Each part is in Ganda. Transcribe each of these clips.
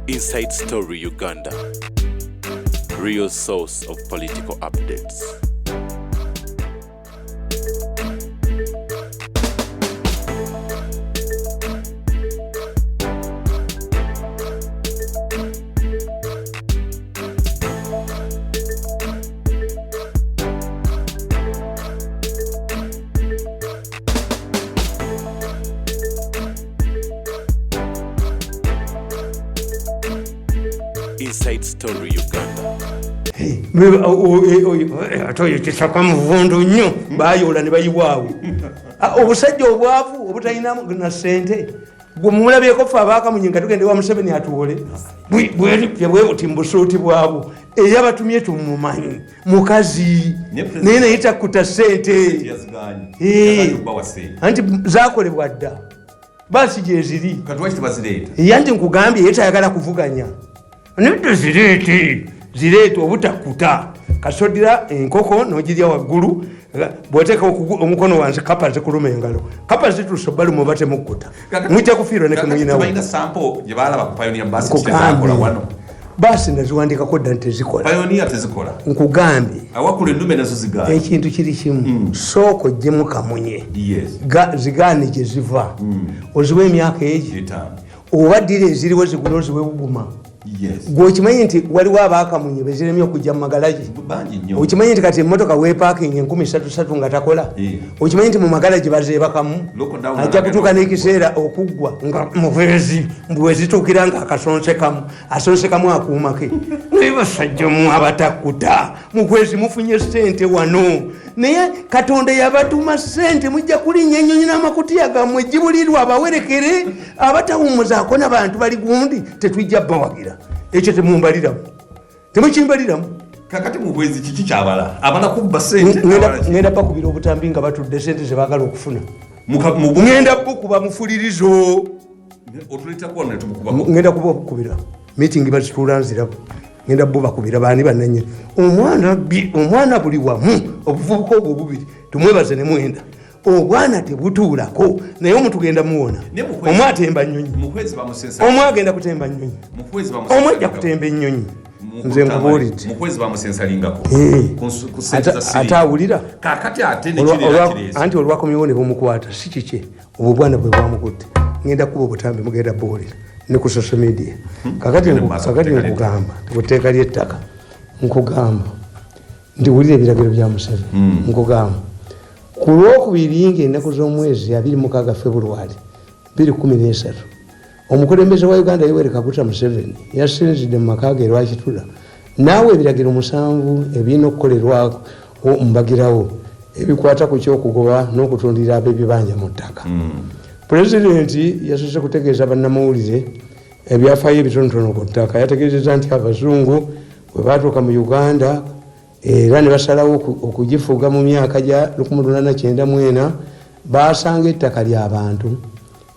Inside Story Uganda, real source of political updates. Inside Story Uganda. Atoyo kisaka muvondo nnyo bayola ne bayiwaawo obusajja obwavu obutalina na sente gwe mulabyeko ffe Abakamunye nga tugende wa Museveni atuwole bwe buti mbusuuti bwabo eyabatumye tumumanyi mukazi naye naye takkuta sente anti zakolebwa dda basi gyeziri yanti nkugambye yetayagala kuvuganya nedde zireete obutakkuta kasodira enkoko n'ogirya waggulu bw'oteeka omukono wansi kapa zikuluma engalo kapa zituuse bali muba temukkuta mujja kufiirwa ne kemuyinawo baasi naziwandiikako dda ntezikola nkugambye ekintu kiri kimu sooka oggyemu Kamunye zigaane gye ziva oziwa emyaka egi obaddira eziriwo zigula oziwe buguma gwokimanyi nti waliwo Abakamunye beziremye okujja mu magalagi okimanyi nti kati emmotoka weepaakinga 13 nga takola okimanyi nti mu magalagi bazeebakamu ajja kutuuka n'ekiseera okuggwa nga muveezi bwezituukira nga asonsekamu akuumake naye basajja mu abatakkuta mukwezi mufunye sente wano naye Katonda yabatuma sente mujja kulinnya ennyonyi n'amakutiya gammwe gibulirwa abawerekere abatawummuzaako n'abantu bali gundi tetwijja bawagira ekyo temumbaliramu temukimbaliramu kakati mu bwezi kiki kyabala abala kubba sente ngenda bakubira obutambi nga batudde sente ze baagala okufuna ngenda bukuba mufulirizo ngenda kubakubira meeting bazituula nzirabo ngenda bo bakubira baani bananye omwana buli wamu obuvubuka obwo bubiri tumwebaze ne mwenda obwana tebutuulako naye omuntu genda muwona omwe atemba nnyonyi omwe agenda kutemba nnyonyi omwe ajja kutemba ennyonyi nze nkubuulidde ate awulira anti olwakomyewo ne bumukwata si kiki obwo bwana bwe bwamukutte ngenda kuba obutambi mugenda buwulira ne ku social media kakati nkugamba kuteeka ly'ettaka nkugamba ndiwulira ebiragiro bya Museveni nkugamba ku Lwokubiri ng'ennaku z'omwezi 26 February 2013 omukulembeze wa Uganda Yoweri Kaguta Museveni yasinzidde mu maka ge Lwakitula naawe ebiragiro 7 ebirina okukolerwako mbagirawo ebikwata ku kyokugoba n'okutundira ab'ebibanja mu ttaka Pulezidenti yasose kutegeeza bannamawulire ebyafaayo ebitonotono ku ttaka yategeezezza nti Abazungu bwe baatuuka mu Uganda era ne basalawo okugifuga mu myaka gya 1894 baasanga ettaka ly'abantu.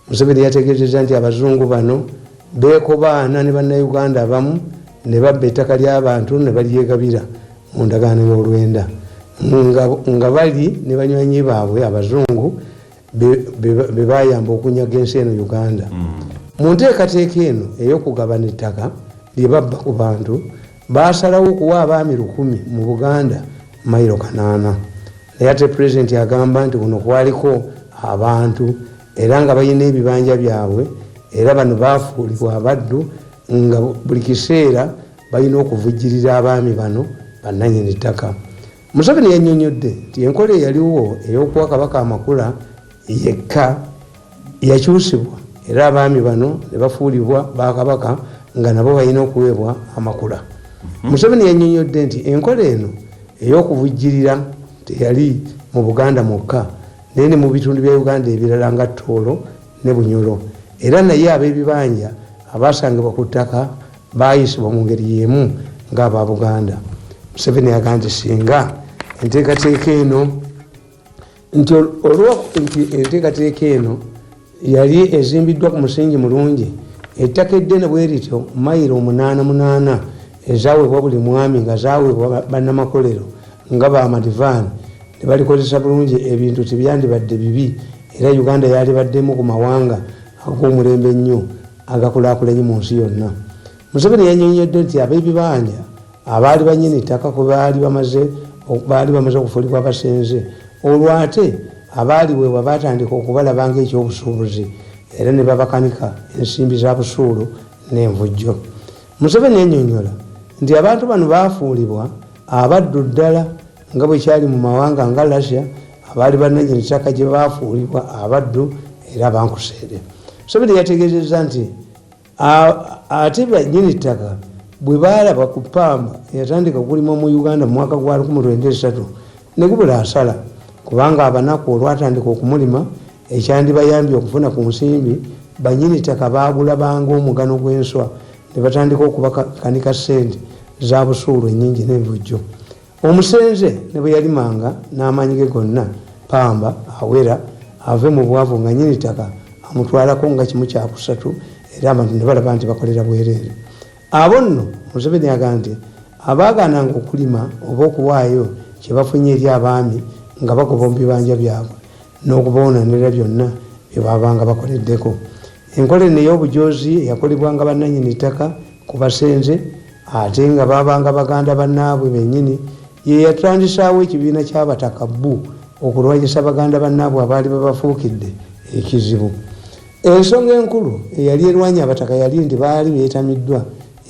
Museveni yategeezezza nti Abazungu bano beekobaana ne bannayuganda abamu ne babba ettaka ly'abantu ne balyegabira mu ndagaano y'olwenda nga bali ne banywanyi baabwe Abazungu be bayamba okunyaga ensi eno Uganda. Mu nteekateeka eno ey'okugabana ettaka lye babba ku bantu baasalawo okuwa abaami 10 mu Buganda mayiro 8. Naye ate pulezidenti agamba nti kuno kwaliko abantu era nga balina ebibanja byabwe era bano baafuulibwa abaddu nga buli kiseera balina okuvujjirira abaami bano bannannyini ttaka. Museveni yannyonnyodde nti enkola eyaliwo ey'okuwa Kabaka amakula yekka yakyusibwa era abaami bano ne bafuulibwa bakabaka nga nabo balina okuweebwa amakula. Museveni yannyonnyodde nti enkola eno ey'okuvujjirira teyali mu Buganda mwokka naye ne mu bitundu bya Uganda ebirala nga Tooro ne Bunyoro era naye ab'ebibanja abaasangibwa ku ttaka baayisibwa mu ngeri y'emu ng'aba Buganda. Museveni yagamba nti singa enteekateeka eno yali ezimbiddwa ku musingi mulungi ettaka eddene bwe lityo mayiro 88 ezaweebwa buli mwami nga zaweebwa bannamakolero nga bamadivaani ne balikozesa bulungi ebintu tebyandibadde bibi era Uganda yali baddemu ku mawanga ag'omulembe ennyo agakulaakulanye mu nsi yonna. Museveni yannyonnyodde nti ab'ebibanja abaali bannyini ttaka kwe baali bamaze okufuulibwa abasenze olwo ate abaaliweebwa baatandika okubalaba ng'ekyobusuubuzi era ne babakanika ensimbi za busuulu n'envujjo. Museveni yannyonnyola nti abantu bano baafuulibwa abaddu ddala nga bwe kyali mu mawanga nga Russia abaali bannannyini ttaka gye baafuulibwa abaddu era bankuseere. Museveni yategeezezza nti ate bannyini ttaka bwe baalaba ku Pamba eyatandika okulima mu Uganda mu mwaka gwa 1993 ne gubula asala kubanga abanaku olwatandika okumulima ekyandibayambye okufuna ku nsimbi bannyini ttaka baagulabanga omugano gw'enswa ne batandika okubakanika ssente za busuulu ennyingi n'envujjo. Omusenze ne bwe yalimanga n'amaanyi ge gonna Pamba awera ave mu bwavu nga nnyini ttaka amutwalako nga kimu kyakusatu era abantu ne balaba nti bakolera bwereere. Abo nno Museveni agamba nti abaagananga okulima oba okuwaayo kye bafunye eri abaami nga bagoba mu bibanja byabwe n'okuboonanira byonna bye baabanga bakoleddeko. Enkola eno ey'obujoozi eyakolebwanga bannannyini ttaka ku basenze ate nga baabanga baganda bannaabwe bennyini ye yatandisaawo ekibiina ky'abataka bbu okulwanyisa baganda bannaabwe abaali babafuukidde ekizibu. Ensonga enkulu eyali erwanya abataka yali nti baali beetamiddwa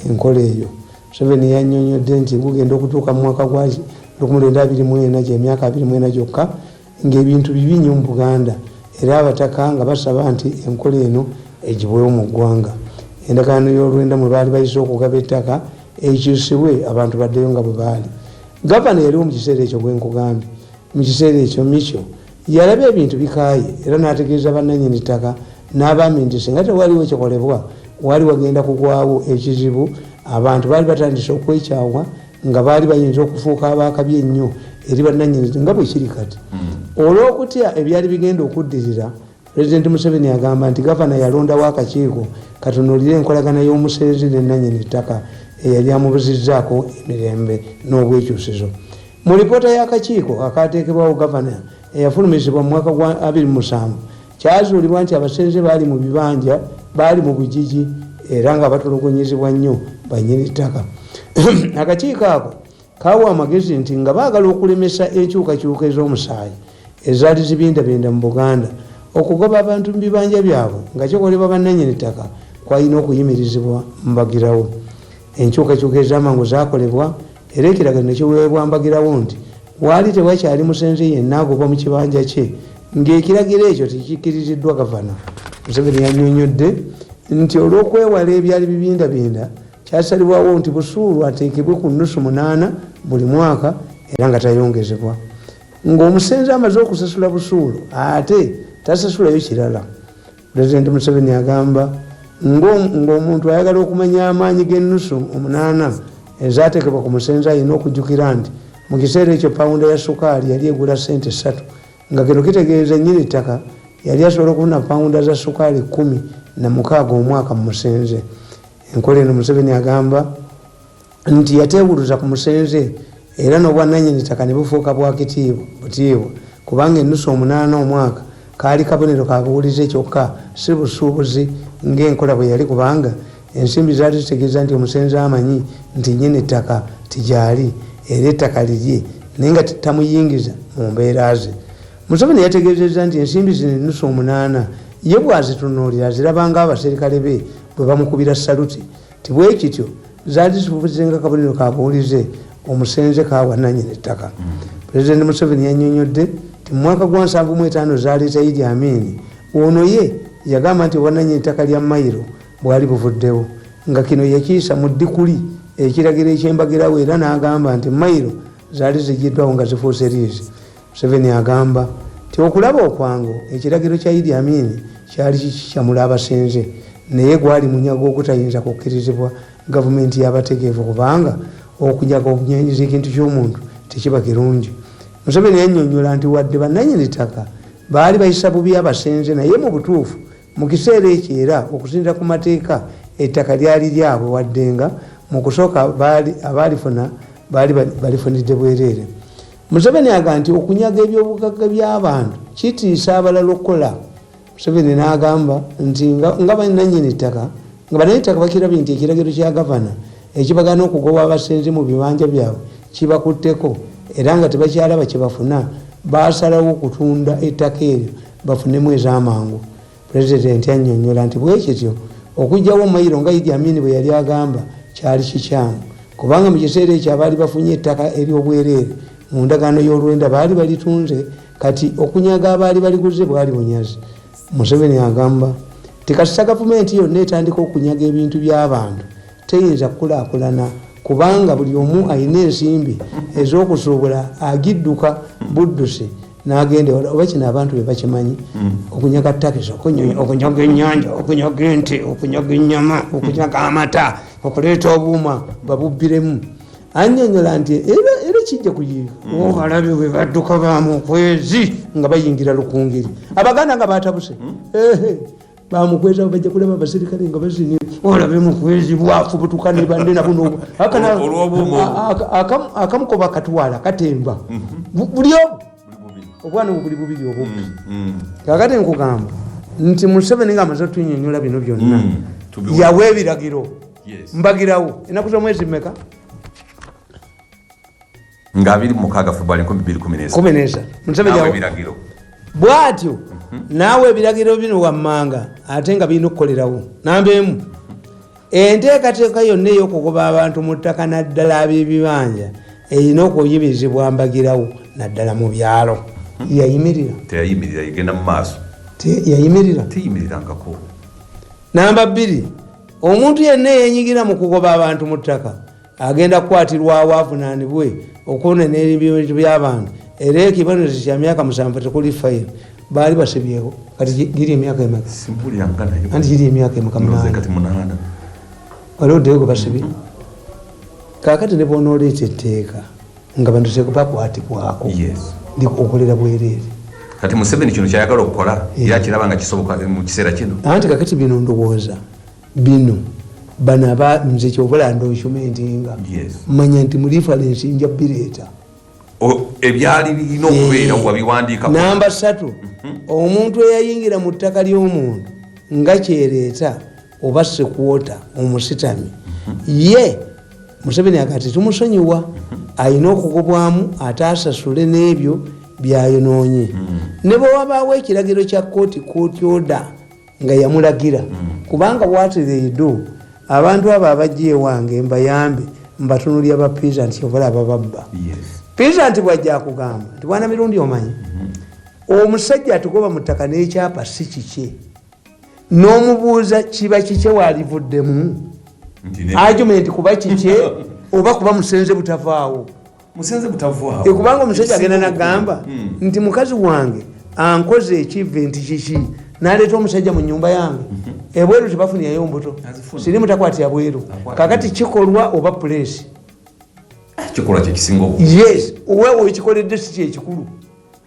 enkola eyo. Museveni yannyonnyodde nti gugenda okutuuka mu mwaka gwa 1924 gy'emyaka 24 gyokka ng'ebintu bibi nnyo mu Buganda era abataka nga basaba nti enkola eno egibwewo mu ggwanga. Endagaano y'olwenda mwe baali bayise okugaba ettaka ekyusibwe abantu baddeyo nga bwe baali. Gavana yaliwo mu kiseera ekyo gwe nkugambye. Mu kiseera ekyo Micho yalaba ebintu bikaaye era n'ategeeza bannannyini ttaka n'abaami nti singa tewaliwo ekikolebwa wali wagenda kugwawo ekizibu. Abantu baali batandise okwekyawa nga baali bayinza okufuuka abaakabi ennyo eri bannannyini nga bwe kiri kati. Olw'okutya ebyali bigenda okuddirira, Pulezidenti Museveni agamba nti gavana yalondawo akakiiko katunuulire enkolagana y'omusenzi n'ennannyini ttaka eyali amubuzizzaako emirembe n'obwekyusizo. Mu lipoota y'akakiiko akaateekebwawo gavana eyafulumizibwa mu mwaka gwa 2007 kyazuulibwa nti abasenze baali mu bibanja baali mu bujiji era nga batulugunyizibwa nnyo bannyini ttaka. Akakiiko ako kaawa amagezi nti nga baagala okulemesa enkyukakyuka ez'omusaayi ezaali zibindabinda mu Buganda okugoba abantu mu bibanja byabwe nga kikolebwa bannannyini ttaka kwalina okuyimirizibwa mbagirawo. Enkyukakyuka ez'amangu zaakolebwa era ekiragiro ne kiweebwa mbagirawo nti waali tewakyali musenze yenna agoba mu kibanja kye ng'ekiragiro ekyo tekikkiriziddwa gavana. Museveni yannyonnyodde nti olw'okwewala ebyali bibindabinda kyasalibwawo nti busuulu ateekebwe ku $8 buli mwaka era nga tayongezebwa. Ng'omusenze amaze okusasula busuulu ate tasasulayo kirala. Pulezidenti Museveni agamba ng'omuntu ayagala okumanya amaanyi g'N$8 ezaateekebwa ku musenze alina okujjukira nti mu kiseera ekyo pawunda ya sukaali yali egula sente 3 nga kino kitegeeza nnyini ttaka yali asobola okufuna pawunda za sukaali 16 omwaka mu musenze. Enkola eno Museveni agamba nti yateebuluza ku musenze era n'obwannannyini ttaka ne bufuuka bwa butiibwa kubanga $8 omwaka kaali kabonero ka buwulize kyokka si busuubuzi ng'enkola bwe yali kubanga ensimbi zaali zitegeeza nti omusenze amanyi nti nnyini ttaka tijaali era ettaka lirye naye nga tamuyingiza mu mbeera ze. Museveni yategeezezza nti ensimbi zino $8 ye bw'azitunuulira zirabanga abaserikale be bwe bamukubira saluti ti bwe kityo zaali zifubuzenga kabonero ka buwulize omusenze kaawa nannyini ttaka. Pulezidenti Museveni yannyonnyodde nti mu mwaka gwa 1975 zaaleeta Idi Amin ono ye yagamba nti obwannannyini ttaka lya Mayiro bwali buvuddewo nga kino yakiyisa mu ddikuli ekiragiro ekyembagirawo era n'agamba nti Mayiro zaali ziggiddwawo nga zifuuse liizi. Museveni agamba nti okulaba okwangu ekiragiro kya Idi Amin kyali kikyamula abasenze naye gwali munyago ogutayinza kukkirizibwa gavumenti y'abategeevu kubanga okunyaga obunyanyiza ekintu ky'omuntu tekiba kirungi. Museveni yannyonnyola nti wadde bannannyini ttaka baali bayisa bubi abasenze naye mu butuufu mu kiseera ekyo era okusinziira ku mateeka ettaka lyali lyabwe wadde nga mu kusooka abaalifuna baali balifunidde bwereere. Museveni agamba nti okunyaga ebyobugagga by'abantu kitiisa abalala okukola. Museveni n'agamba nti nga bannannyini ttaka nga banayita bakirabye nti ekiragiro kya gavana ekibagana okugoba abasenze mu bibanja byabwe kibakutteko era nga tebakyalaba kyebafuna basalawo okutunda ettaka eryo bafunemu ez'amangu. Pulezidenti annyonnyola nti bwekityo okugjawo mayiro nga Idi Amin bwe yali agamba kyali kikyamu kubanga mu kiseera ekyo abaali bafunye ettaka ery'obwereere mu ndagaano y'olwenda baali balitunze kati okunyaga abaali baliguze bwali bunyazi. Museveni agamba tikasita gavumenti yonna etandika okunyaga ebintu by'abantu teyinza kukulaakulana kubanga buli omu alina ensimbi ez'okusobola agidduka buddusi n'agenda oba kino abantu be bakimanyi okunyaga takisi okunyaga ennyanja okunyaga ente okunyaga ennyama okunyaga amata okuleeta obuuma babubbiremu. Annyonnyola nti era kijja kuyiga abalabe bwe badduka bamukwezi nga bayingira lukungiri abaganda nga batabuse bamukweza bajja kulaba abasirikale nga bazinye olabe mukwezi bwafu butuka ne bande na buno akamukoba katwala katemba buli obwana buli bubiri obubbi. Kakati nkugamba nti Museveni nga amaze tunnyonnyola bino byonna yawe ebiragiro mbagirawo enaku z'omwezi mmeka nga 26 February 2013 Museveni yawe ebiragiro bwatyo naawe ebiragiro bino wammanga ate nga birina okukolerawo. Namba emu enteekateeka yonna ey'okugoba abantu mu ttaka naddala ab'ebibanja erina okuyibirizibwa mbagirawo naddala mu byalo. Yayimirira teyayimirira igenda mu maaso yayimirira teyimirirangako. Namba 2 omuntu yenna eyenyigira mu kugoba abantu mu ttaka agenda kukwatirwawo avunaanibwe okwonona ebintu by'abantu era ekibonerezo kya myaka 7 tekuli fayiro baali basibyewo kati giri emyaka emeka anti giri emyaka emeka munaana waliwo ddego basibye kakati ne bonooleeta etteeka nga bantu sekubakwatibwako ndi okolera bwereere. Kati Museveni kino kyayagala okukola era kiraba nga kisoboka mu kiseera kino anti kakati bino ndowooza bino bano nze kyobula ndocumentinga manya nti mu referensi nja bireeta ebyali birina okubeera wabiwandiika. Namba 3 omuntu eyayingira mu ttaka ly'omuntu nga kyereeta oba sekwota omusitami ye Museveni akati tumusonyiwa ayina okugobwamu ate asasule n'ebyo byayonoonye. Ne bwe wabaawo ekiragiro kya kooti oda nga yamulagira kubanga bwatireido abantu abo abajja ewange mbayambe mbatunulya ba peasant ovala abababba. Peasant bwajja akugamba nti bwana mirundi omanyi omusajja atugoba mu ttaka n'ekyapa si kike n'omubuuza kiba kike waalivuddemu argument kuba kike oba kuba musenze butavaawo kubanga omusajja agenda nagamba nti mukazi wange ankoze ekiventi kiki n'aleeta omusajja mu nyumba yange ebweru tebafunyayo mbuto siri mutakwatira bweru kakati kikolwa oba pulesi kikolwa kyekisinga yes owewe ekikoledde si kyekikulu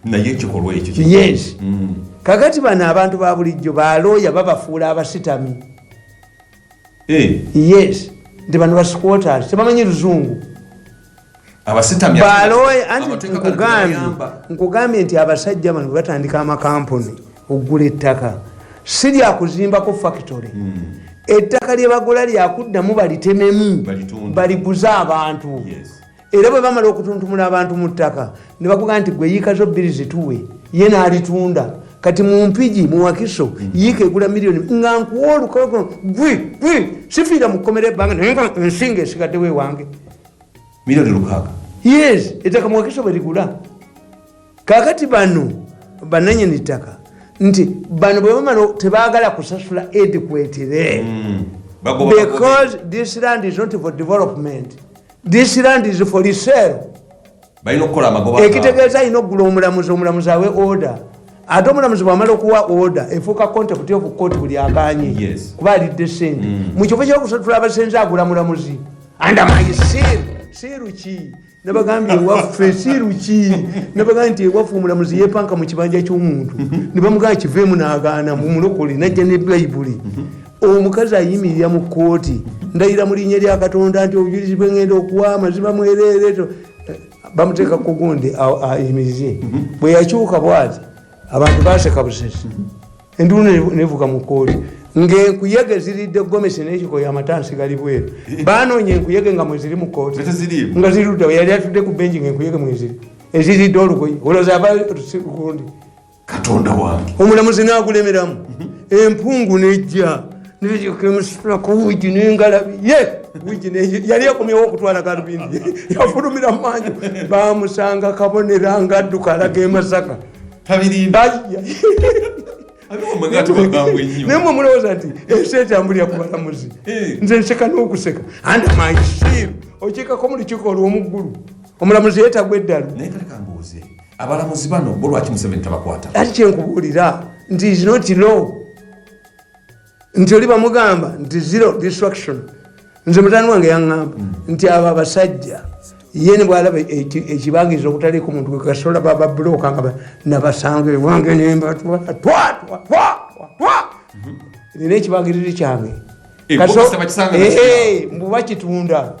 naye kikolwa ekyo yes kakati bano abantu ba bulijjo balooya babafuula abasitami yes nti bano basquatters tebamanyi luzungu abasitami balooya anti nkugambye nti abasajja bano batandika amakampuni okugula ettaka si lyakuzimbako factory ettaka lye bagula lyakuddamu balitememu baliguze abantu era bwe bamala okutuntumula abantu mu ttaka ne bakugamba nti gwe yiika zo bbiri zituwe ye n'alitunda kati mu mpigi mu Wakiso yiika egula miliyoni nga nkuwa olukolo gwi sifiira mu kkomera ebbanga naye nga ensinga esigaddewo ewange miliyoni 6 yes ettaka mu Wakiso bwe ligula. Kakati bano bannannyini ttaka nti bano bwe bamala tebaagala kusasula adequate because this land is not for development, this land is for resale. Ekitegeeza alina okugula omulamuzi awe order ate omulamuzi bwamala okuwa order efuuka contempt of court buli akanye kuba alidde sente mu kifo kyokusatula abasenze agula mulamuzi andamayi siruki nabagambye ewaffe siruki nabagambye nti ewaffe omulamuzi yeepanka mu kibanja ky'omuntu ne bamugamba kiveemu n'agaana mumulokole najja ne bayibuli omukazi ayimirira mu kooti ndayira mu linnya lya Katonda nti obujulizi bwe ngenda okuwa amazima mwereere bamuteeka ku gundi ayimirize bwe yakyuka bwati abantu baseka busesi enduulu nevuga mu kooti ng'enkuyege ziridde gomesi n'ekiko y'amatansi gali bweru baanoonya enkuyege nga mweziri mu kooti nga zirudde yali atudde ku benji ng'enkuyege mweziri eziridde olugoyi olowooza abagundi katonda wange omulamuzi n'agulemeramu empungu nejja nekemusulaku wigi n'engalabi wigi yali akomyewo okutwala galubindi yafulumira mu manju bamusanga kabonera nga adduka alaga emasaka naye mwe mulowooza nti ensi etambulira ku balamuzi nze nseka n'okuseka andamaisiru okiikako mu lukiiko olw'omuggulu omulamuzi yeetagwa eddalu naye kale kambuuze abalamuzi bano bo lwaki Museveni tabakwata ati kyenkubuulira nti is not law nti oli bamugamba nti zero distraction nze mutani wange yaŋŋamba nti abo abasajja ye ne bwalaba ekibangiriza okutaliiko muntu gwekasobola bababuloka nga nabasanga ewange nembatwala nina ekibangirizi kyange mbuba kitunda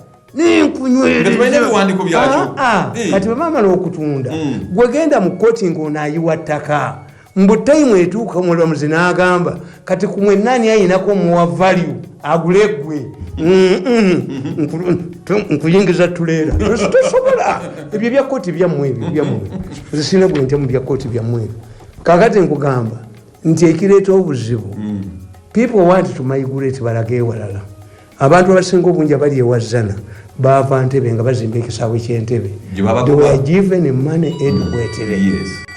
kati bwemamala okutunda gwegenda mu kooti ngaonaayiwa ttaka mbu tayimu etuuka omulamuzi n'agamba kati kumwe nani ayinako muwa value agule gwe nkuyingiza tuleera tosobola ebyo bya kooti byammwe zisina gwe ntya mu bya kooti byammwe kakati nkugamba nti ekireeta obuzibu people want to migrate balage ewalala abantu abasinga obungi abali ewazana baava Ntebe nga bazimba ekisaawe ky'Entebe they were given money edwetire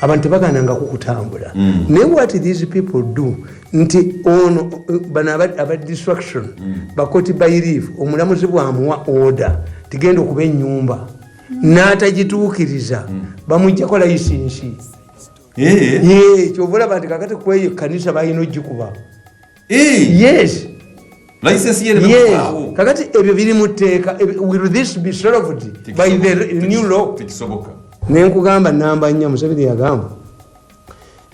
abantu tebagananga kukutambula naye what these people do nti ono bano aba distraction bakoti bayirifu omulamuzi bwamuwa order tigenda okuba ennyumba n'atagituukiriza bamuggyako layisinsi kyovulaba nti kakati kweyo kanisa balina ogikuba yes license kakati ebyo biri mu tteeka will this be solved by the new law nenkugamba namba 4 Museveni yagamba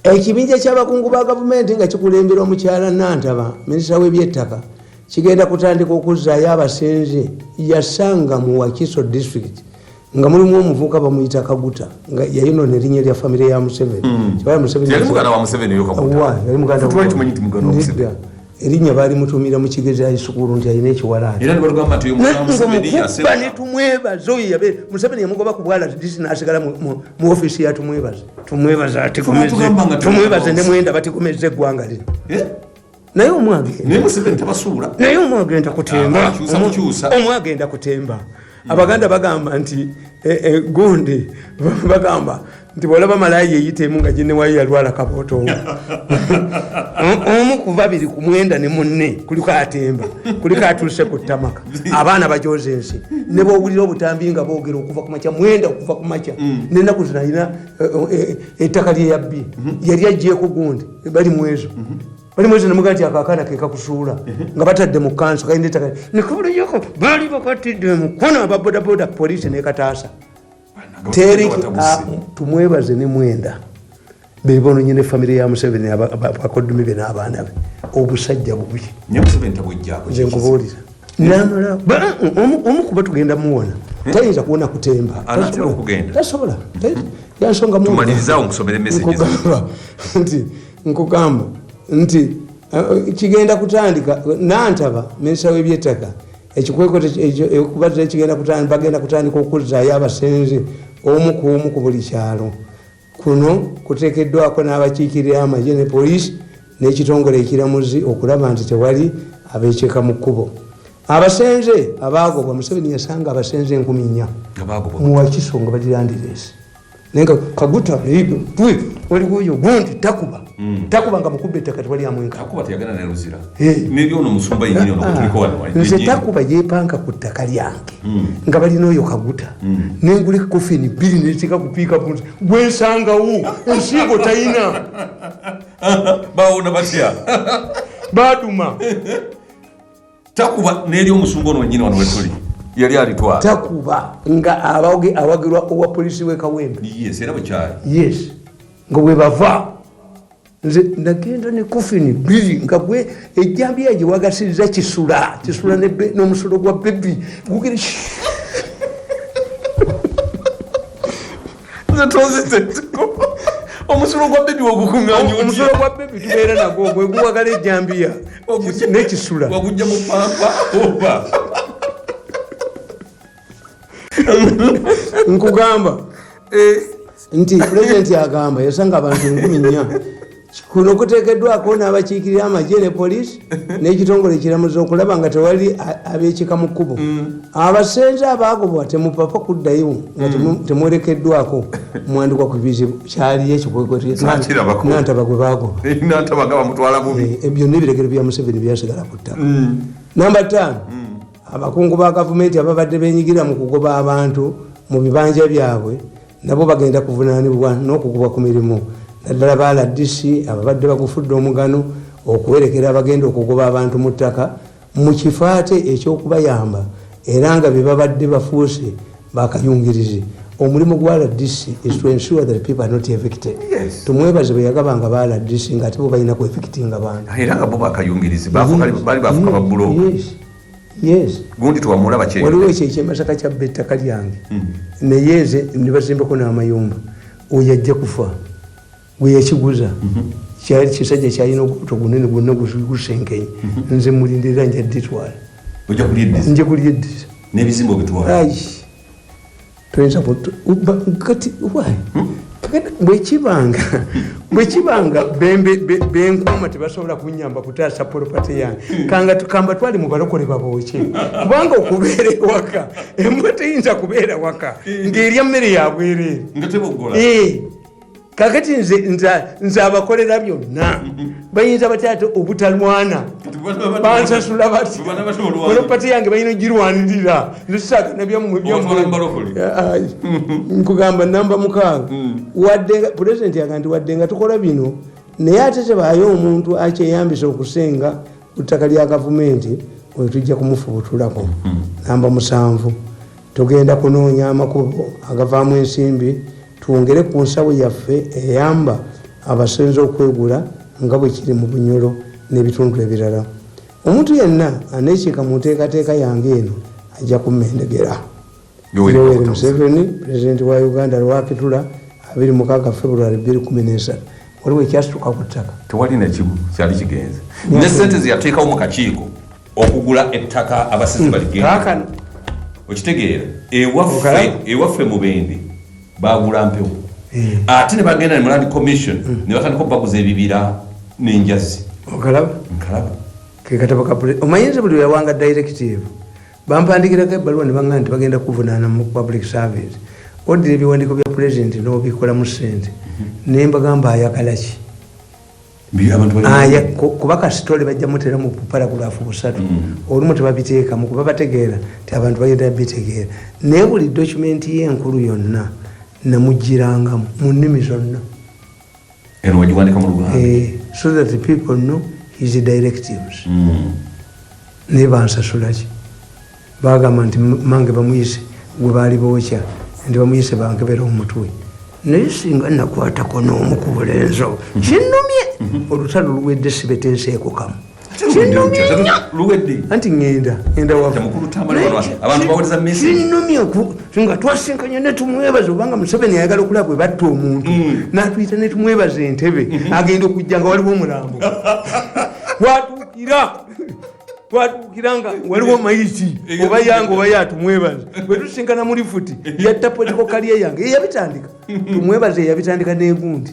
ekibinja ky'abakungu ba gavumenti nga kikulembera omukyala Nantaba minisita w'ebyettaka kigenda kutandika okuzzaayo abasenze yasanga mu Wakiso district nga mulimu omuvubuka bamuyita Kaguta nga yayinona erinnya lya famire ya Museveni yali muganda wa Museveni erinnya baali mutumira mu kigezi ayisukulu nti alina ekiwalaani netumwebaza oyo yabe Museveni yamugoba ku bwala disi n'asigala mu ofiisi ya tumwebaza tumwebaze ne Mwenda batikomezza eggwanga lino naye omwagenda kutemba omwagenda kutemba abaganda bagamba nti gundi bagamba nti bwolaba malayi yeyitemu nga ginewayo yalwala kabooto omu ku babiri ku Mwenda ne munne kuliko atemba kuliko atuuse ku ttamaka abaana bajoza ensi ne bowulira obutambi nga boogera okuva ku makya Mwenda okuva ku makya nenaku zino alina ettaka lye yabbi yali aggyeko gundi bali mwezo nemugaa nti akaakaana ke kakusuula nga batadde mu kanso kalina ettaka nekabuliyoko baali bakatidde mukono ababodaboda poliisi nekataasa tumwebaze ne Mwenda bebononye ne famire ya Museveni abakodumi be n'abaana be obusajja bubi nze nkubuulira namala omu kuba tugenda muwona tayinza kuwona kutemba tasobola yansonga nkugamba nti kigenda kutandika Nantaba minisita w'ebyettaka ekikweko ekikubatira bagenda kutandika okuzzaayo abasenze omu ku buli kyalo kuno kuteekeddwako n'abakiikirira amagye ne poliisi n'ekitongole ekiramuzi okulaba nti tewali abeekyeka mu kkubo abasenze abaagobwa Museveni yasanga abasenze 4,000 mu Wakiso nga balirandireesi nenga Kaguta waliwo oyo gundi takuba nga mukubba ettaka tewali amwenka nze takuba yeepanka ku ttaka lyange nga balina oyo Kaguta nengula ekofini 2 netika kupiika punzi gwensangawo ensigo tayina bawona batya baduma takuba neri omusumba ono wenyini wano wetuli yali alitwala takuba nga awagirwa owa polisi w'e Kawempe era bwekyali nga bwe bava nze nagenda ne kofini 2 nga gwe ejjambiya gye wagasiriza kisula n'omusulo gwa bebi gugire omusulo gwa bebi ogukunganya omusulo gwa bebi tubeera nagwo gwe guwagala ejjambiya n'ekisula wagujja mu pampa oba nkugamba nti pulezidenti agamba yasanga abantu 4,000 kuno kuteekeddwako n'abakiikirira amagye ne poliisi n'ekitongole ekiramuzi okulaba nga tewali abeekika mu kkubo abasenze abaagobwa temupapa kuddayo nga temwerekeddwako mwandikwa ku bizibu kyaliyo ekikwekwenantaba gwe baagobwa byonna ebiregero bya Museveni byasigala ku ttaka. Namba 5 abakungu ba gavumenti ababadde beenyigira mu kugoba abantu mu bibanja byabwe nabo bagenda kuvunaanibwa n'okugobwa ku mirimu naddala ba RDC ababadde bagufudde omugano okuwerekera abagenda okugoba abantu mu ttaka mu kifaate ekyokubayamba era nga bye babadde bafuuse bakayungirizi. Omulimu gwa RDC is to ensure that people are not evicted. Tumwebaze bwe yagabanga ba RDC nga ate bo balina ku evicting abantu era nga bo bakayungirizi bali bafuka babuloka. Yes. Gundi tuwamulaba kye. Waliwo ekyemasaka kya bettaka lyange. Naye nze ndibazimbako n'amayumba. Oyo ajja kufa. Gwe yakiguza. Kyali kisajja kyalina obuto bunene bwonna gusenkenye. Nze mulindirira nja dditwala. Ojja kulyeddiza? Nja kulyeddiza. N'ebizimba obitwala? Ayi. Toyinza kati why? bwekibanga benkuuma tebasobola kunyamba kutaasa polopati yange kamba twali mu balokole babooke kubanga okubeera ewaka embwa teyinza kubeera waka ng'erya mmere yabwereere kakati nze abakolera byonna bayinza batya obutalwana bansasula bati polopati yange balina ogirwanirira nzisagana nkugamba namba 6 pulezidenti yaga nti wadde nga tukola bino naye ate tebaayo omuntu akyeyambisa okusenga ku ttaka lya gavumenti oyo tujja kumufubutulako. Namba 7 tugenda kunoonya amakubo agavaamu ensimbi twongere ku nsawo yaffe eyamba abasenze okwegula nga bwe kiri mu Bunyoro n'ebitundu ebirala. Omuntu yenna aneekiika mu nteekateeka yange eno ajja kummendegera. Yoweri Museveni pulezidenti wa Uganda lwakitula 26 February 2013 waliwo ekyasituka ku ttaka tewali nekimu kyali kigenze ne sente ziyateekawo mu kakiiko okugula ettaka abasenze baligenda okitegeera ewaffe mu Bende bagula mpewo ate ne bagenda ne Land Commission ne batandika baguza ebibira n'enjazi. Nkalaba ke katabo ka omayinza buli yawanga directive bampandikirako ebbaluwa ne baŋŋamba nti bagenda kuvunaana mu public service odira ebiwandiiko bya president n'obikola mu ssente naye mbagamba ayagala ki kuba kasitole bajja mutera mu paragulaafu 3 olumu tebabiteekamu kuba bategeera ti abantu bagenda bitegeera naye buli documenti y'enkulu yonna namugirangamu mu nnimi zonna so that the people know his directives. Naye bansasula ki bagamba nti mange bamuyise gwe baali bookya nti bamuyise bankebera omutwe naye singa nakwatako n'omu ku bulenzo kinnumye olutalo luwedde sibeteeseeko kamu anti ngenda kinnumye nga twasinkanye netumwebaza obanga Museveni ayagala okulaba bwe batta omuntu n'atuyita netumwebaza entebe agenda okujja nga waliwo omulambo twatuukira nga waliwo mayiti oba yange oba yatumwebaza bwe tusinkana muri futi yatta political career yange eyabitandika tumwebaza eyabitandika n'egundi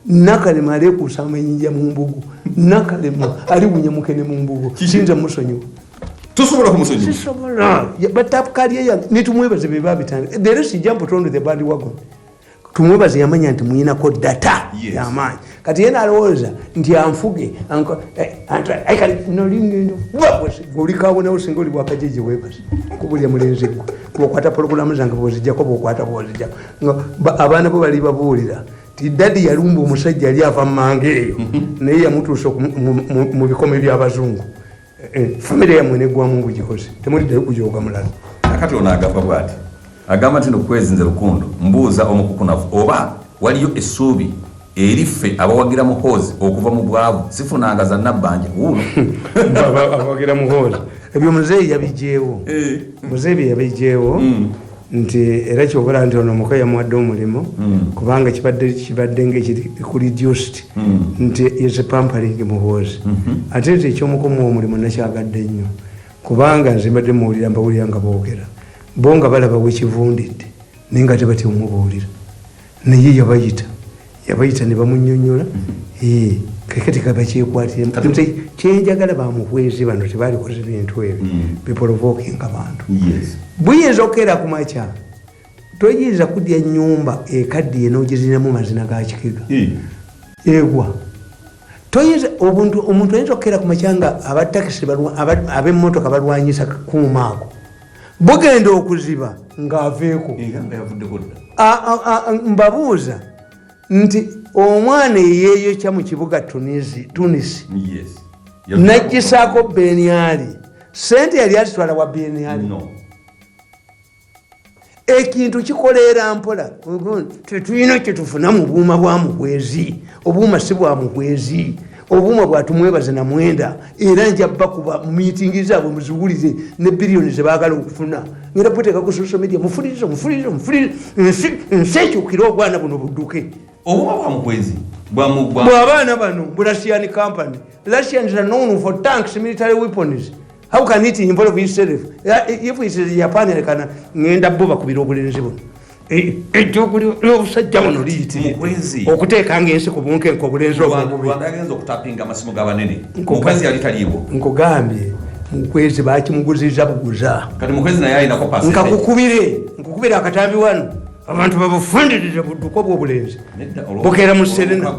Nakalema alekuusa amayinja mu mbugu Nakalema aliwunya mukene mu mbugu kinza musonyiwa tusobola kumusonyiwa sisobola batta career yange nitumwebaza bye babitandika the rest jump on the bandwagon tumwebaza yamanya nti muyinako data y'amaanyi kati yena alowooza nti anfuge nolingendo olikawonawo singa oli bwakajeje webaza kubulya mulenzi gwe bwokwata pologulamu zange bwozijjako bwokwata bwozijjako abaana bo bali babuulira ti dadi yalumba omusajja yali ava mmange eyo naye yamutuusa mu bikome by'abazungu famire yamwe negwamu bugikoze temuliddayo kujooga mulala akati ono agamba bwati agamba nti nokwezinze lukundo mbuuza omukukunafu oba waliyo essuubi eriffe abawagira muhoozi okuva mu bwavu sifunanga za nabbanja wuuno abawagira muhoozi ebyo muzeeyi yabijeewo muzeeyi yabijeewo nti era kyokola nti ono muka yamuwadde omulimu kubanga kibadde ngekiri reduced nti is a pampering muhoozi ate nti ekyomukomu omulimu nakyagadde nnyo kubanga nze mbadde muwulira mbawulira nga boogera bo nga balaba wekivundidde naye nga tebati omubuulira naye yabayita ne bamunnyonnyola kakati kabakyekwatire kyenjagala bamuhwezi bano tebalikoze bintu ebyo biporovokinga bantu buyinza okukeera ku makya toyinza kudya nyumba ekaddiye n'ogizinamu mazina ga kikega egwa toyinza omuntu ayinza okukeera ku makya nga abatakisi ab'emmotoka balwanyisa kuumaako bugenda okuziba ng'aveeko mbabuuza nti omwana eyeeyokya mu kibuga tunisi nagisaako beniali sente yali azitwala wa beniali ekintu kikoleera mpola tetulina kyetufuna mu buuma bwa muhwezi obuuma si bwa muhwezi obuuma bwatumwebaze na mwenda era njabba kuba mu miitingi zaabwe muziwulize ne biliyoni zebaagala okufuna ngenda kuteeka ku social media mufulirizo nsi ekyukire obwana buno budduke obuuma bwa muhwezi bw'abaana bano bu Russian company. Russians are known for tanks, military weapons. How can it involve itself? If it's Japan, I can end up over Kubirobu. A joke of down okuteeka ngensi ku bunke nkobulenzi of tapping amasimu gabanene mukwezi alitaliiwo nkugambye mukwezi bakimuguziza buguza kati mukwezi naye ayinako pasi nkukubire akatambi wano abantu babufundirize budduko bw'obulenzi bukeera mu serena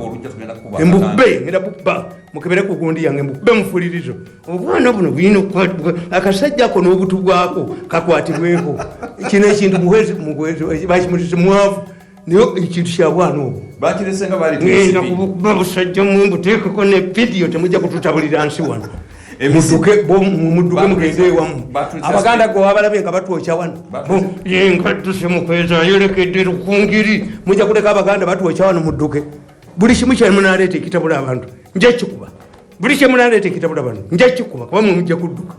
embubbe ngenda bubba mukebere ku gundi yange mbubbe mufulirizo obwana buno buyina akasajja ako n'obutu bwako kakwatibweko kino ekintu muhwezi bakimutise mwavu niyo ekintu kya bwana obwo bakiresenga bali babusajja mbuteekeko ne vidiyo temujja kututabulira nsi wano mudduke mugende ewamu abaganda gwe wabalabye nga batwokya wano yengadduse mukweza yolekedde lukungiri mujja kuleka abaganda batwokya wano mudduke buli kimu kyemunaleeta ekitabula abantu nja kikuba buli kyemunaleeta ekitabula abantu nja kikuba kuba mujja kudduka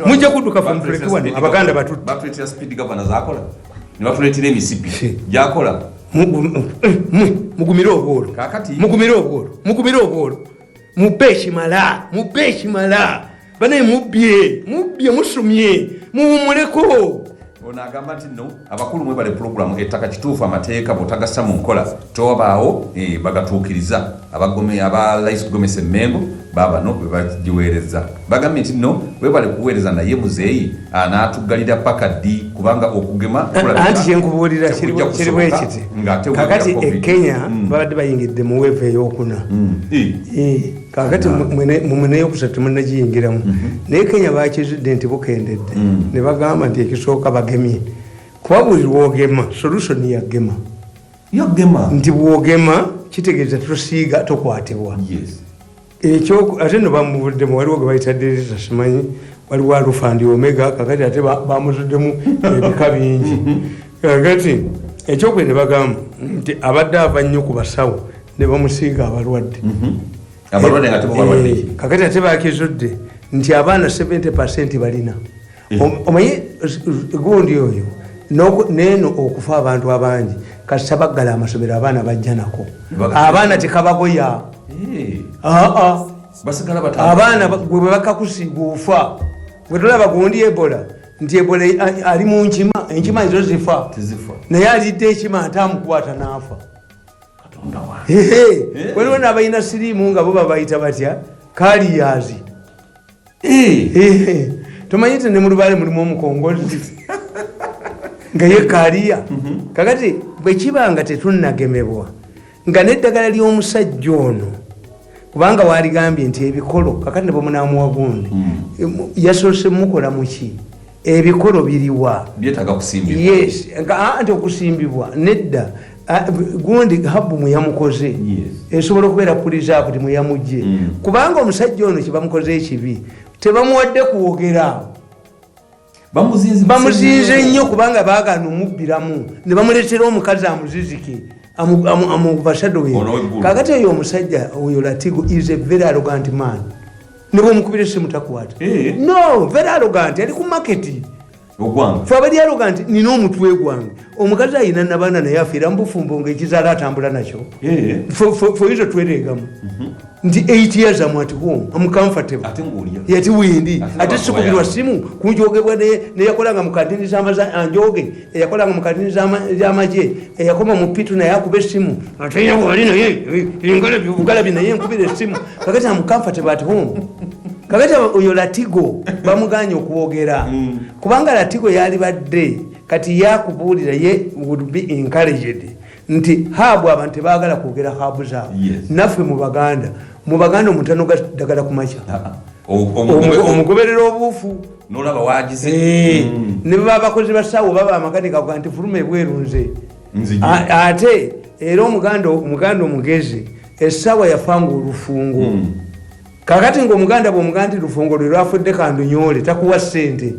mujja kudduka famuleki wano abaganda batuletera speed governor zakola ne batuletera emisipi gyakola mugumire obwolo mugumire obwolo mubbe ekimala banaye mubbye musumye muwumuleko ono agamba nti no abakulu mwebale pulogulamu ettaka kituufu amateeka bwotagassa mu nkola tobaawo bagatuukiriza aba Rais Gomez Emmengo babano bebagiweereza bagambye nti no webale kuweereza naye muzeeyi anaatuggalira paka ddi kubanga okugema anti kyenkubuulira kiriwo ekiti kakati Kenya babadde bayingidde mu weevu ey'okuna kakati mumwene yokusatu munagiyingiramu naye Kenya bakizudde nti bukendedde ne bagamba nti ekisooka bagemye kuba buli lwogema solution yagema nti bwogema kitegeeza tosiiga tokwatibwa ekyo ate no bamuvuddemu waliwo ge bayita dereza simanyi waliwo alufandi omega kakati ate bamuzuddemu ebika bingi kakati ekyokwe ne bagamba nti abadde ava nnyo ku basawo ne bamusiiga abalwadde kakati ate bakizudde nti abaana 70% balina omanyi gundi oyo neeno okufa abantu abangi kasita baggala amasomero abaana bajja nako abaana tekabagoya abaana gwe bakakusiiga ofa gwe tolaba gundi Ebola nti Ebola ali mu enkima ezo zifa naye alidde ekima atamukwata n'afa waliwo n'abalina siriimu nga bo babayita batya kaliyazi tomanyite ne mu lubaale mulimu omukongozi nga ye kaliya kakati bwe kiba nga tetunnagemebwa nga n'eddagala ly'omusajja ono kubanga waligambye nti ebikolo kakati ne bwemunaamuwa gundi yasoose mukola muki ebikolo biriwa byetaaga kusimbibwa yes nti okusimbibwa nedda gundi habu muyamukoze esobola okubeera pulizavu ti muyamugye kubanga omusajja ono kyebamukoze ekibi tebamuwadde kuwogera bamuzinze nnyo kubanga baagana omubbiramu ne bamuleetera omukazi amuzizike amubashadowe kakati oyo omusajja oyo Latigo is a very arrogant man ne bwomukubira essimu takwata no very arrogant ali ku maketi fe abali aloga nti nina omutwe gwange omukazi ayina nabaana naye afiira mubufumbo ngaekizaala atambula nakyo foizo twereegamu nti 8 years am at home am comfortable yati windi ate sikubirwa simu kunjogebwa neyakolanga mukantini zanjoge eyakolanga mukantini zamaje eyakoma mupitu naye akuba esimu ate wali naye bugalabi naye nkubira esimu kakati am comfortable at home kakati oyo Latigo bamuganya okuwogera kubanga Latigo yali badde kati yakubuulira ye would be encouraged nti habu abantu baagala kwogera habu zaabwe naffe mu Baganda omutano ddagala kumakya omugoberera obuufu nolaba wagize ne baba abakozi basawo baba amakanika kuga nti fuluma ebweru nze ate era omuganda omugezi essaawa yafanga olufungo kakati ng'omuganda bw'omuganda nti lufungo lwe lwafudde kandunyole takuwa ssente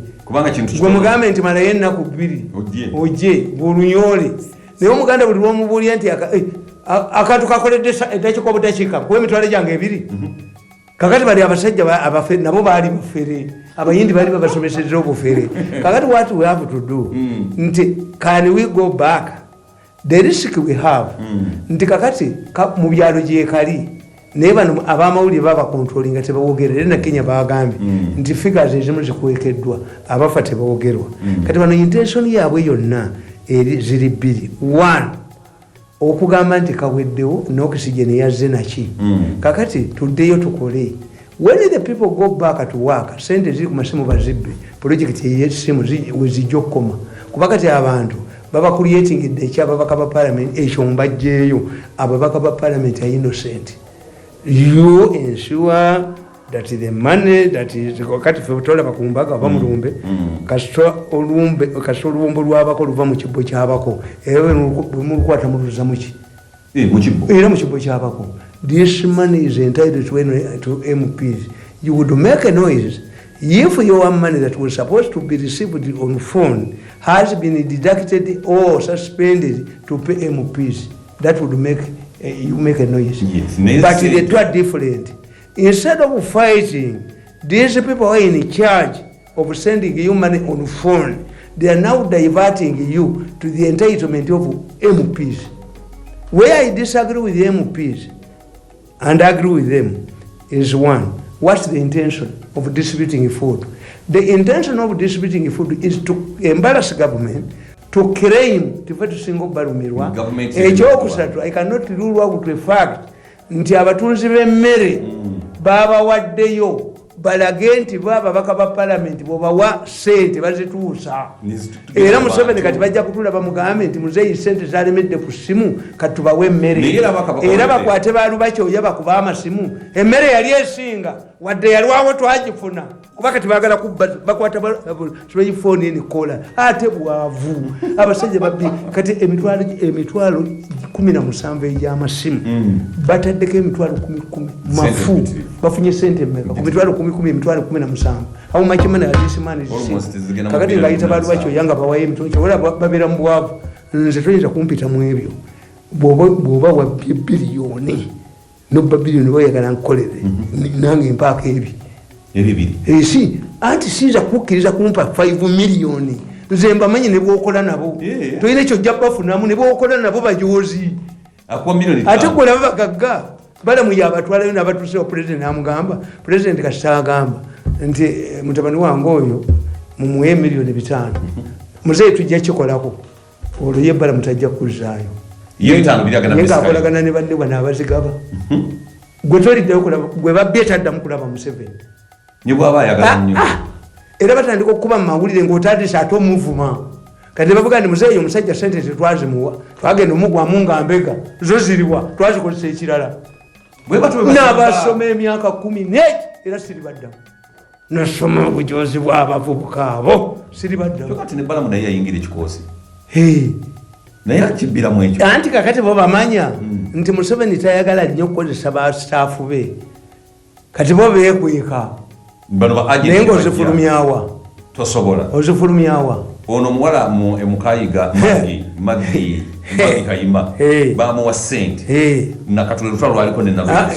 gwe mugambe nti malayo ennaku 2 ojje bwolunyole naye omuganda buli lwomubuulya nti akantu kakoledde eddakiika obuddakiika kuba emitwalo gyange 2 kakati bali abasajja abafere nabo baali bafere abayindi baali babasomesezza obufere kakati what we have to do nti can we go back the risk we have nti kakati mu byalo gyekali naye bano abamawulire babakontrolinga tebawogerere na Kenya bagambye nti figures ezimu zikwekeddwa abafa tebawogerwa kati bano intention yaabwe yonna ziri 2 1 okugamba nti kaweddewo n'oxygen yazze naki kakati tuddeyo tukole when the people go back to work sente ziri ku masimu bazibbe project y'essimu wezijja okukoma kuba kati abantu baba creating eddeky ababaka ba parliament ekyo mbajjeeyo ababaka ba parliament are innocent you ensure that the money that is kati futola bakumbaga bamulumbe kasito olumbo lwabako luva mu kibbo kyabako ewe mulukwata muluza muki mu kibbo era mu kibbo kyabako this money is entitled to MPs you would make a noise if your money that was supposed to be received on phone has been deducted or suspended to pay MPs that would make you make a noise but the two are different. Instead of fighting, these people are in charge of sending you money on phone. They are now diverting you to the entitlement of MPs. Where I disagree with the MPs and agree with them is 1. What's the intention of distributing food? The intention of distributing food is to embarrass government, to claim to single barumirwa. I cannot rule out the fact nti abatunzi b'emmere baba waddeyo balage nti baba bakaba parliament bobawa sente bazituusa era Museveni kati bajja kutula bamugambe nti muzeeyi sente zalemedde ku simu kati tubawe emmere era bakwate balubakyoya bakuba amasimu emmere yali esinga wadde yalwawo twagifuna kuba kati baagala bakwata bayifoni enikola ate bwavu abasajja babbi kati emitwalo 17 egy'amasimu bataddeko emitwalo 10 mafu bafunye sente mmeka ku mitwalo 10 emitwalo 17 how much money has this man is kakati ngayita balubakyo yanga bawaye emitwalo wala babeera mu bwavu nze toyinza kumpita mu ebyo bw'oba wa biliyoni nobba biliyoni bayagala nkolere nange mpaaka ebibiri si anti sinza kukkiriza kumpa 5 miliyoni nze mbamanyi ne bwokola nabo toyina ekyo ojja bafunamu ne bwokola nabo bajozi ate kolaba bagagga balamuya abatwalayo n'abatuusewo pulezidenti amugamba pulezidenti kasita agamba nti mutabani wange oyo mumuwe miliyoni 5 muzeeyi tujja kikolako olwo ye balamu tajja kuzzaayo nga akolagana ne banne bano abazigaba gwe toliddeyo kulaba gwe babbye taddamu kulaba Museveni era batandika okukuba mu mawulire ng'otandise ate omuvuma kati bavuga nti muzeeyi omusajja sente tetwazimuwa twagenda omugwamu nga mbega zo ziriwa twazikozesa ekirala n'abasoma emyaka 10 neki era siribaddamu nasoma obujozi bw'abavubuka abo siribaddamu kati ne balamu naye yayingira ekikoosi naye akibbiramu ekyo anti kakati bo bamanya nti Museveni tayagala nnyo okukozesa basitaafu be kati bo beekweka naye ng'ozifulumyawa tosobola ozifulumyawa ono omuwala emukayiga Maggi Kayima bamuwa sente nakatula lutalo lwaliko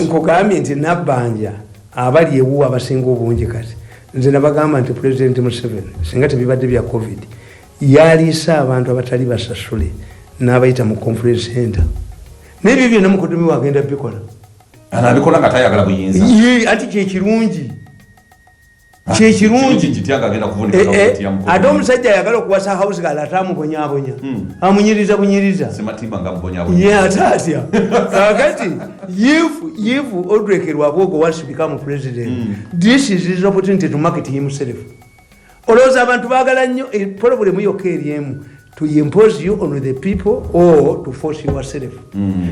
nkugambye nti Nabbanja abali ewuwa abasinga obungi kati nze nabagamba nti President Museveni singa tebibadde bya COVID yaliisa abantu abatali basasule n'abayita mu conference center n'ebyo byonna mukoddomi wagenda bikola anabikola nga tayagala buyinza ati kyekirungi ate omusajja ayagala okuwasa house gala atamubonyabonya amunyiriza ate atya kakati if Odrek Rwabogo wants to become president this is his opportunity to market himself olowooza abantu baagala nnyo problem yokka eriemu to impose you on the people or to force yourself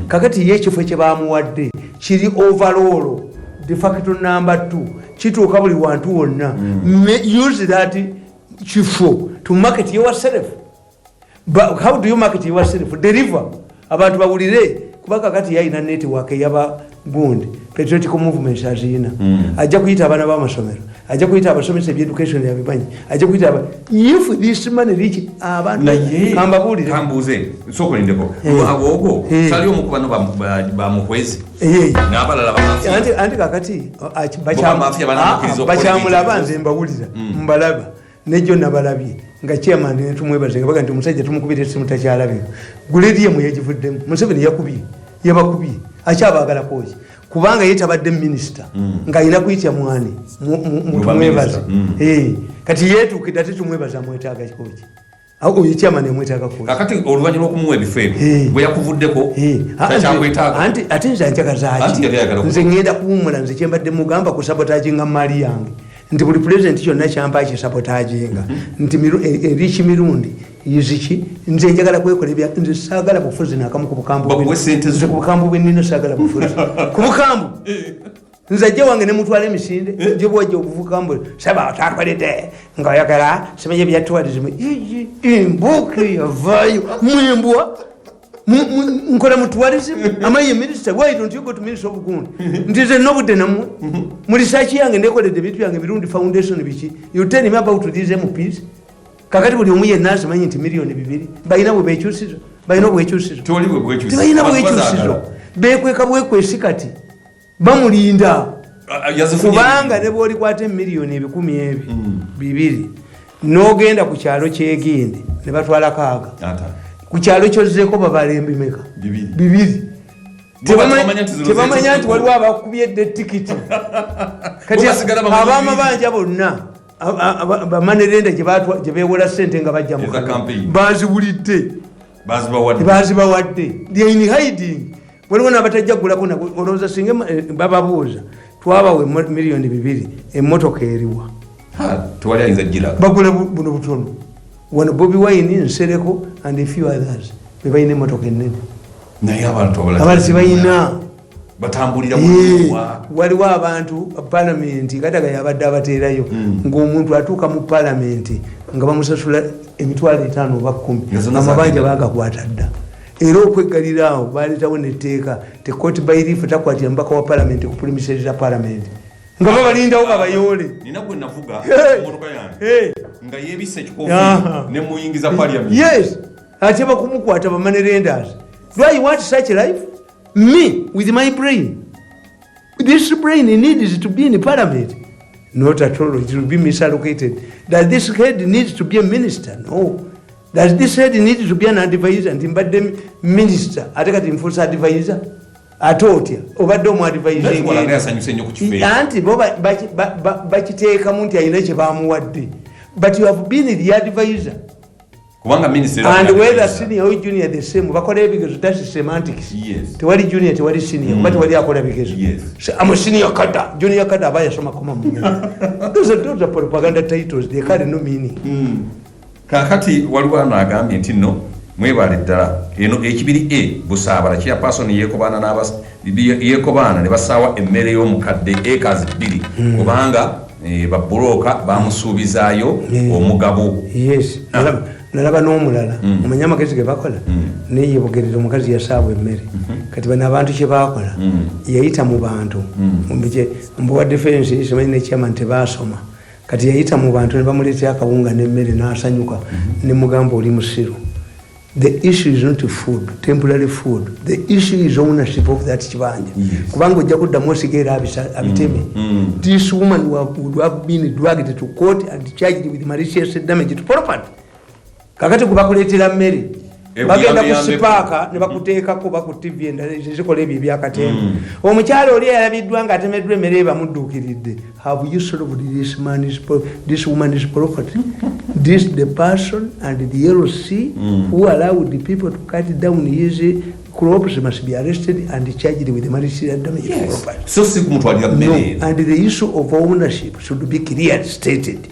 kakati ye ekifo kye bamuwadde kiri overall de facto number 2 kituuka buli wantu wonna use that kifo to market yourself. But how do you market yourself? Deliver abantu bawulire kuba kakati yalina network yaba gundi patriotic movement azina ajja kuyita abana b'amasomero ajja kuyita abasomesa education yabimanyi ajja kuyita if this man reach abantu kambabulire kambuze sokolindeko agogo sali omukubano ba muhwezi n'abalala anti kakati bachamulaba nze mbawulira mbalaba nejo nabalabye nga chairman netumwebaze nga baga nti omusajja tumukubira esimu takyalabika gulediye mu yagivuddemu Museveni yakubiye yabakubiye akyabagala koji kubanga yetabadde minister nga ina kuyitya mwani mutumwebaze kati yetukidde ate tumwebaza mwetaaga koji aho chairman mwetaaga koji kakati oluvannyuma okumuwa ebifeebo bwe yakuvuddeko takyamwetaaga anti ate nze njagazaaki nze ngenda kuwumula nze kyembadde mugamba ku sabotage nga mali yange nti buli president kyonna kyampa kisabotaginga nti ebiki mirundi yiziki nze njagala kwekola ebya nze saagala bufuzi nakamu ku bukambu bwenina saagala bufuzi ku bukambu nze ajja wange nemutwala emisinde gye bwajja obuvukambu saba atakolede ngaoyagala simenye byatwalizimu embuke yavaayo mwembwa nkola mutuwalizimu amaye minister why don't you go to minister of gundi ntize nobudde namwe mu research yange ndekoledde ebintu byange Mirundi Foundation biki you tell me about these MPs kakati buli omu yenna asimanyi nti miliyoni 2 balina bwe bekyusizo balina bwekyusizo tebalina bwekyusizo bekweka bwekwesi kati bamulinda kubanga ne bwolikwata miliyoni 10,200 n'ogenda ku kyalo kyegende ne batwala kaaga ku kyalo kyozzeeko babalembi meka 2 tebamanya nti waliwo abakubyedde tikiti kati abamabanja bonna bamanerenda gye beewola ssente nga bajja mu baziwulidde bazibawadde in hiding waliwo n'abatajja kugulako olowooza singa bababuuza twabawe miliyoni 2 emmotoka eriwa bagula buno butono wano Bobi Wine Nsereko and a few others bebayina emmotoka ennene naye abantu sibayina batambulira waliwo abantu palamenti kataga yabadde abateerayo ng'omuntu atuuka mu palamenti nga bamusasula emitwalo 5 oba 10 amabanja bagakwata dda era okweggalira awo baleetawo netteeka tekoti bayirifu takwatira mbaka wa palamenti kupulimisiriza palamenti nga babalindawo babayole nina gwe navuga motoka yange nga yebise ekikofi ne muyingiza parliament yes ate bakumukwata bamanerenders do I want such life me with my brain this brain needs to be in parliament not at all it will be misallocated does this head needs to be a minister no does this head need to be an advisor and mbadde minister ate kati nfuusa advisor atotya obadde omu advising anti bo bakiteekamu nti alina kye bamuwadde but you have been the advisor kubanga minister and whether senior or junior the same bakola ebigezo that's semantics tewali junior tewali senior but wali akola ebigezo I'm senior kada junior kada abaya soma koma mungu those are propaganda titles they carry no meaning kakati waliwo anagambye nti no mwebale ddala eno ekibiri busaabala kya person yekobana n'abas yekobana ne basaawa emmere y'omukadde acres 2 kubanga babbuloka bamusuubizaayo omugabo nalaba n'omulala omanya amagezi ge bakola neyebugerera omukazi yasaabwa emmere kati bano abantu kye bakola yayita mu bantu mbuwa defense simanyi ne chairman tebaasoma kati yayita mu bantu ne bamuleetera akawunga n'emmere n'asanyuka ne mugamba oli musiru The issue is not food, temporary food. The issue is ownership of that kibanja. Kubanga ojja kuddamu osigera abiteme. This woman would have been dragged to court and charged with malicious damage to property. Kakati kubakuleetera mmere. Bagenda ku sipaaka ne bakuteekako baku TV endala zikola ebyo ebyakatemba. Omukyalo oli yalabiddwa ng'atemeddwa emmere bamudduukiridde. Have you solved this woman's property? This the person and the LC who allowed the people to cut down his crops must be arrested and charged with malicious damage to property. So and the issue of ownership should be clearly stated.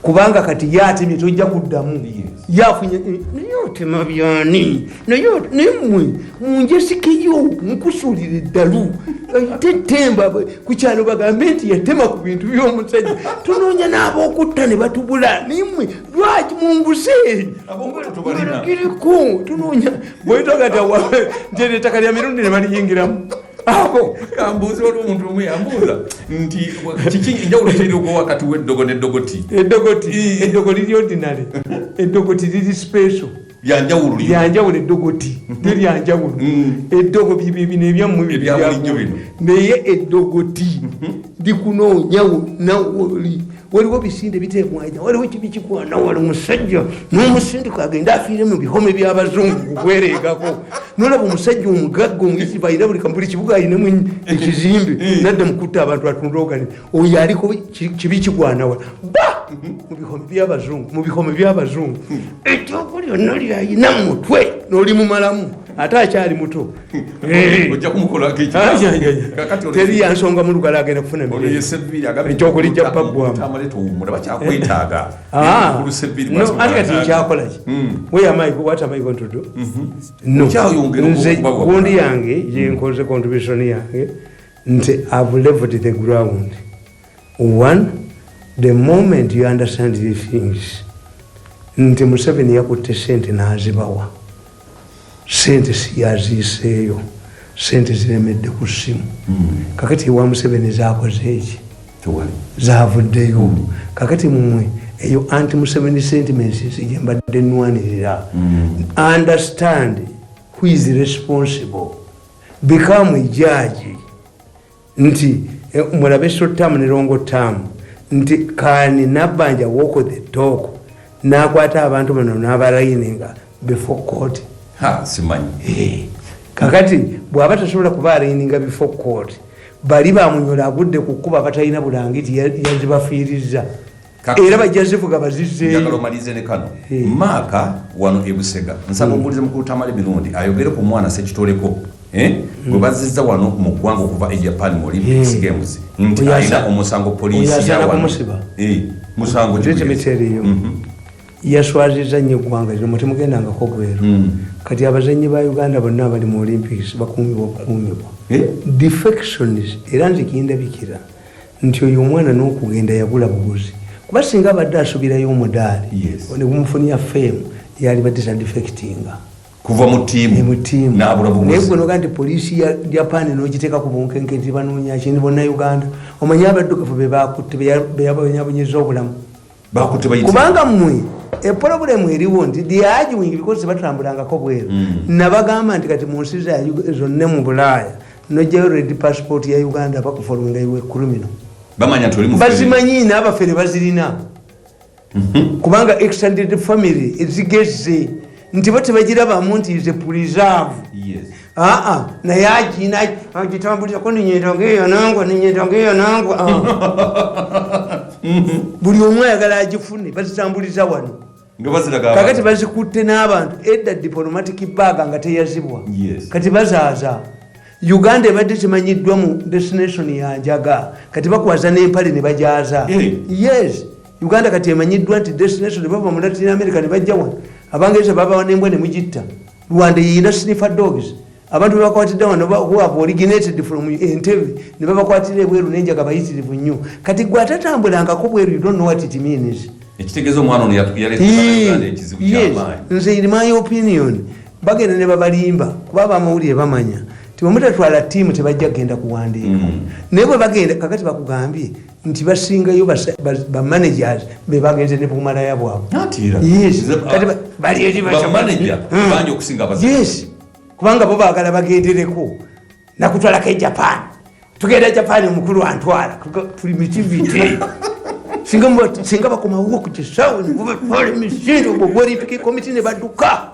Kubanga kati yatemye tojja kuddamu yafunye nayote mabyani nayote nemwe munje sikiyo nkusulire ddalu tetemba ku kyalo bagambe nti yatema ku bintu by'omusajja tunoonya n'ab'okutta ne batubula nemwe lwaki munguse kiriko tunoonya bwetogata nti ettaka lya mirundi ne baliyingiramu ako kambuzi omuntu omwe yambuuza nti kiki njawulo kiriwo wakati w'eddogo n'eddogoti eddogo liri ordinary eddogoti liri special yanjawulo eddogoti teryanjawulo eddogo bino ebyammwe bino naye eddogoti likunoonya nawoli waliwo bisinde biteekwaja waliwo kibikikwana wali omusajja n'omusindiko agenda afiire mu bihome by'abazungu kukwereegako nolaba omusajja omugagga omuyisiba ayina buli kampuli kibuga ayinamu ekizimbe nadda mukutta abantu atunda ogani oyo aliko kibikigwana wala mu bihome by'abazungu ettoogo lyonna lyayina mutwe n'olimumalamu ate akyali muto ojja kumukolako teri yansonga mu lugala agenda kufuna ekyokulijja baggwamu ate kati nkyakolaki what am I going to do? No. Nze gundi yange yenkoze contribution yange nti I've leveled the ground. One, the moment you understand these things nti Museveni yakutte sente n'azibawa sente siyaziiseeyo sente ziremedde ku ssimu kakati wa Museveni zaakoze eki zaavuddeyo kakati mumwe eyo anti Museveni sentiments gye mbadde nnwanirira understand who is responsible, become a judge nti mulabe short term ne long term nti kani Nabbanja walk the talk nakwata abantu bano n'abarayininga before court simanyi kakati bw'aba tasobola kubaarayininga before court bali bamunyola agudde ku kkuba batalina bulangiti yazibafiiriza era bajja zivuga bazizzeeyo malize ne kano maaka wano ebusega nsaba ombulize mukulu tamale mirundi ayogere ku mwana sekitoleko bwe bazizza wano mu ggwanga okuva e Japan mu Olympics Games nti ayina omusango poliisi yawa musango kyekimeteriyo yaswazizza nnyo eggwanga lino mutemugendangako bweru kati abazannyi ba Uganda bonna abali mu Olympics bakuumibwa defections era nzikindabikira nti oyo omwana n'okugenda yagula buguzi kuba singa abadde asubirayo omudaali ne gumufunira fame yali badde defectinga kuva mu tiimu n'abula buguzi naye gwe noga nti poliisi ya Japan n'ogiteeka ku bunkenke nti banoonya kindi bonna Uganda omanyi abaddugavu be bakutte be yabonyeza obulamu kubanga mmwe eproblemu eriwo nti the arguing because batambulangako bweru nabagamba nti kati mu nsi zonna mu Bulaaya nojjayo red passport ya Uganda bakufollowinga iwe criminal bazimanyi n'abafere bazirina kubanga extended family ezigeze nti bo tebagirabamu nti is a preserve naye agina agitambulirako ninyendongeeyo nangwa buli omu ayagala agifune bazitambuliza wano kakati bazikutte n'abantu edda diplomatic bag nga teyazibwa kati bazaaza Uganda ebadde temanyiddwa mu destination ya Njaga kati bakwaza n'empale ne bajaaza yes Uganda kati emanyiddwa nti destination bava mu Latin America ne bajja wano abangereza babawa n'embwa ne mugitta Rwanda yina sniffer dogs abantu bakwatidde wano who have originated from Entebbe ne babakwatira ebweru n'enjaga bayitirivu nnyo kati gwe atatambulangako bweru you don't know what it means ekitegeeza omwana ono yaleeta ekizibu ky'amaanyi nze in my opinion bagenda ne babalimba kuba abamawulire bamanya tibamutatwala tiimu tebajja kgenda kuwandiika naye bwe bagenda kakati bakugambye nti basingayo bamanagers be bagenze ne bumalaya bwabwe kubanga bo baagala bagendereko nakutwalako e Japan tugenda Japan omukulu antwala tuli mitivite singa bakomawo ku kisawo nebubapala emisinde ogwo Olympic committee ne badduka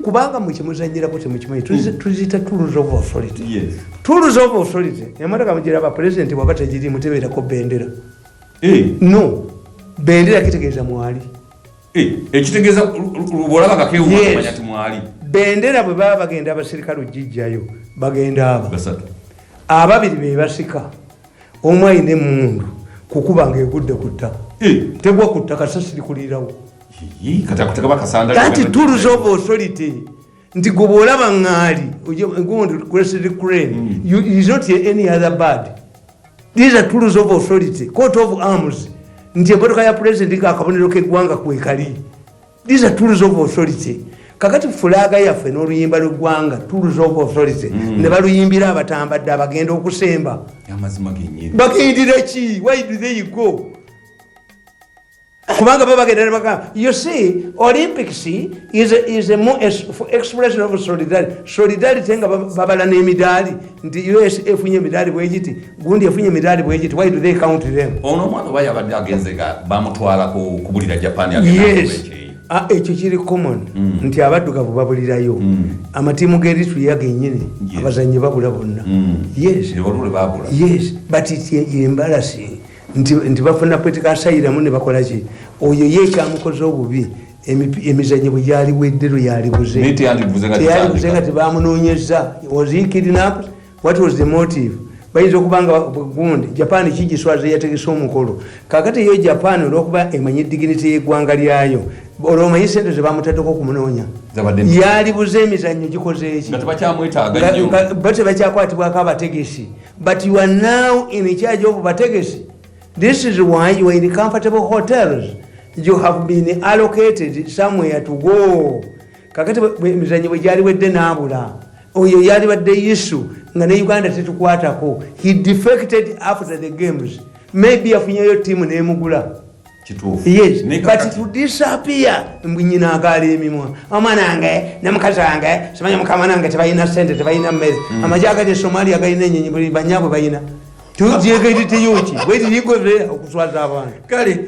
kubanga mukimuzanyirako temukimanyi tuzita tools of authority. Tools of authority emmotoka mugira abapresident bwaba tegirimu tebeerako bendera no bendera kitegeeza mwali ekitegeeza olaba nga kewumanya ti mwali bendera bwe baba bagenda abasirikale ojijjayo bagenda abo ababiri be basika omu ayina emmundu kukuba nga egudde ku ttaka tegwa ku ttaka sasiri kulirawo kati tools of authority nti gwe bw'olaba ŋŋaali crested crane is not any other bird. These are tools of authority. Coat of arms nti emmotoka ya president akabonero k'eggwanga kwekali. These are tools of authority. Kakati fulaga yaffe n'oluyimba lw'eggwanga tools of authority ne baluyimbira abatambadde abagenda okusemba bagendera ki? Why do they go? Kubanga baba bagenda nebagamba you see Olympics is a more expression of solidarity nga babala n'emidaali nti US efunye emidaali bwegiti gundi efunye emidaali bwegiti. Why do they count them? Ono mwana oba yabadde agenzega bamutwala kubulira Japan ekyo kiri common nti abaddugavu babulirayo amatiimu g'erittu yagennyini abazannyi babula bonna. Yes but it's embarrassing nti bafuna political asylum ne bakola ki oyo ye kyamukoze obubi emizannyo bwe gyali weddero yalibuze nga tebamunoonyeza was he kidnapped? What was the motive? bayinza okubanga gundi Japan kigiswaze yategese omukolo kakati yo Japan olwokuba emanyi dignity y'eggwanga lyayo olwomanyi sente ze bamutaddeko okumunoonya yalibuze emizannyo gikoze eki batebakyakwatibwako abategesi but you are now in charge of bategesi. This is why you are in comfortable hotels. You have been allocated somewhere to go. Kakati emizannyo bwe gyali wedde n'abula oyo yali badde issue nga ne Uganda tetukwatako. He defected after the games. Maybe afunyeyo tiimu n'emugula. Yes, but to disappear nyina agaala emimwa omwana wange ne mukazi wange simanya mukama nange tebalina sente tebalina mmere amagye agali Somalia galina ennyonyi buli banyabwe balina tujegerite yoki where did he go there okuswaza abantu kale